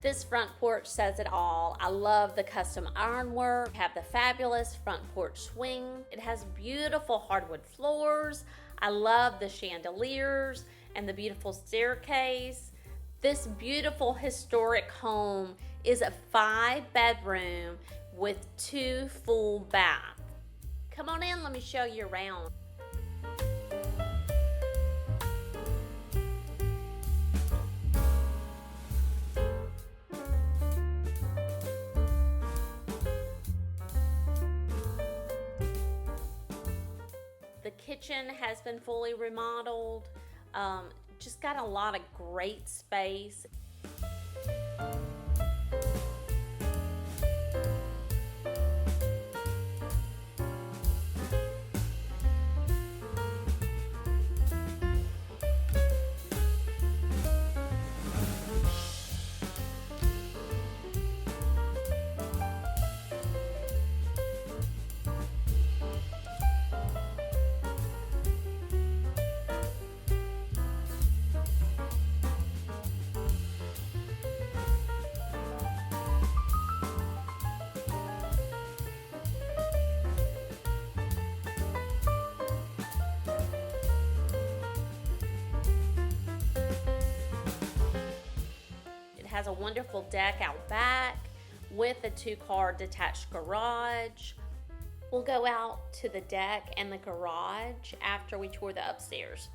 This front porch says it all. I love the custom ironwork, have the fabulous front porch swing. It has beautiful hardwood floors. I love the chandeliers and the beautiful staircase. This beautiful historic home is a 5-bedroom with 2 full baths. Come on in, let me show you around. The kitchen has been fully remodeled. Just got a lot of great space. Has a wonderful deck out back with a 2-car detached garage. We'll go out to the deck and the garage after we tour the upstairs.